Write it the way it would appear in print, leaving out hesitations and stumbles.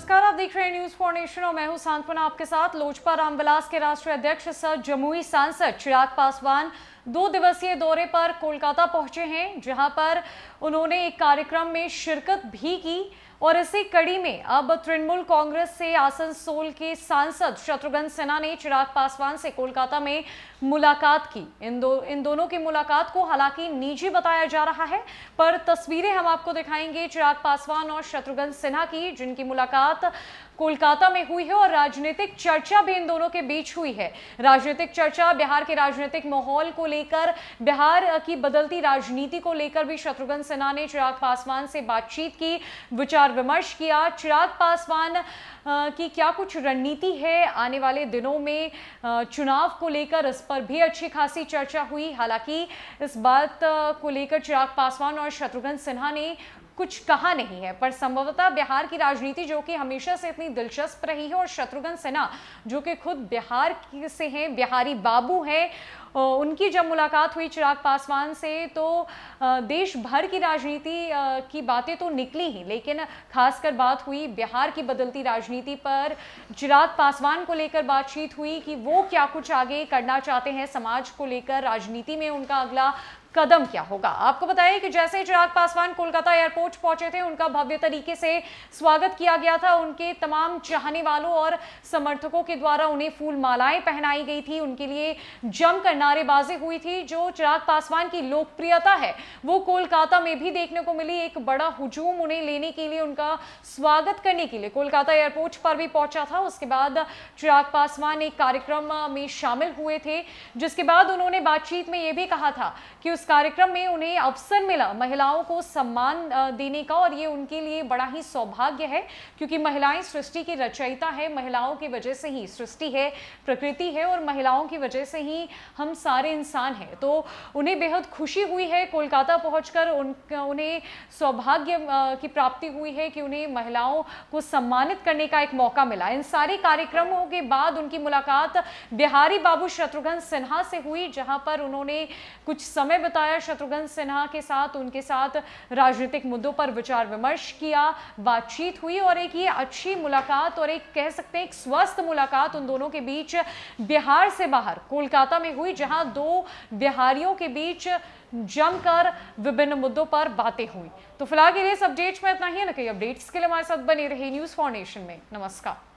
नमस्कार, आप देख रहे हैं न्यूज फॉर नेशन और मैं हूं सांत्वना आपके साथ। लोजपा रामविलास के राष्ट्रीय अध्यक्ष सह जमुई सांसद चिराग पासवान 2 दिवसीय दौरे पर कोलकाता पहुंचे हैं, जहां पर उन्होंने एक कार्यक्रम में शिरकत भी की और इसी कड़ी में अब तृणमूल कांग्रेस से आसनसोल के सांसद शत्रुघ्न सिन्हा ने चिराग पासवान से कोलकाता में मुलाकात की। इन दोनों की मुलाकात को हालांकि निजी बताया जा रहा है, पर तस्वीरें हम आपको दिखाएंगे चिराग पासवान और शत्रुघ्न सिन्हा की, जिनकी मुलाकात कोलकाता में हुई है और राजनीतिक चर्चा भी इन दोनों के बीच हुई है। राजनीतिक चर्चा, बिहार के राजनीतिक माहौल को लेकर, बिहार की बदलती राजनीति को लेकर भी शत्रुघ्न सिन्हा ने चिराग पासवान से बातचीत की, विचार विमर्श किया। चिराग पासवान की क्या कुछ रणनीति है आने वाले दिनों में चुनाव को लेकर, इस पर भी अच्छी खासी चर्चा हुई। हालांकि इस बात को लेकर चिराग पासवान और शत्रुघ्न सिन्हा ने कुछ कहा नहीं है, पर संभवतः बिहार की राजनीति जो कि हमेशा से इतनी दिलचस्प रही है और शत्रुघ्न सिन्हा जो कि खुद बिहार से हैं, बिहारी बाबू हैं, उनकी जब मुलाकात हुई चिराग पासवान से तो देश भर की राजनीति की बातें तो निकली ही, लेकिन खासकर बात हुई बिहार की बदलती राजनीति पर। चिराग पासवान को लेकर बातचीत हुई कि वो क्या कुछ आगे करना चाहते हैं, समाज को लेकर राजनीति में उनका अगला कदम क्या होगा। आपको बताएं कि जैसे चिराग पासवान कोलकाता एयरपोर्ट पहुंचे थे, उनका भव्य तरीके से स्वागत किया गया था। उनके तमाम चाहने वालों और समर्थकों के द्वारा उन्हें फूल मालाएं पहनाई गई थी, उनके लिए जमकर नारेबाजी हुई थी। जो चिराग पासवान की लोकप्रियता है वो कोलकाता में भी देखने को मिली। एक बड़ा हुजूम उन्हें लेने के लिए, उनका स्वागत करने के लिए कोलकाता एयरपोर्ट पर भी पहुंचा था। उसके बाद चिराग पासवान एक कार्यक्रम में शामिल हुए थे, जिसके बाद उन्होंने बातचीत में यह भी कहा था कि उस कार्यक्रम में उन्हें अवसर मिला महिलाओं को सम्मान देने का, और ये उनके लिए बड़ा ही सौभाग्य है, क्योंकि महिलाएं सृष्टि की रचयिता है। महिलाओं की वजह से ही सृष्टि है, प्रकृति है, और महिलाओं की वजह से ही हम सारे इंसान हैं। तो उन्हें बेहद खुशी हुई है कोलकाता पहुंचकर। उन्हें सौभाग्य की प्राप्ति हुई है कि उन्हें महिलाओं को सम्मानित करने का एक मौका मिला। इन सारे कार्यक्रमों के बाद उनकी मुलाकात बिहारी बाबू शत्रुघ्न सिन्हा से हुई, जहां पर उन्होंने कुछ समय बताया शत्रुघ्न सिन्हा के साथ, उनके साथ राजनीतिक मुद्दों पर विचार विमर्श किया, बातचीत हुई, और एक ये अच्छी मुलाकात और एक कह सकते हैं एक स्वस्थ मुलाकात उन दोनों के बीच बिहार से बाहर कोलकाता में हुई, जहां 2 बिहारियों के बीच जमकर विभिन्न मुद्दों पर बातें हुई। तो फिलहाल के लिए इस अपडेट्स में इतना ही है। ना कई अपडेट्स के लिए हमारे साथ बने रहे न्यूज फॉर नेशन में। नमस्कार।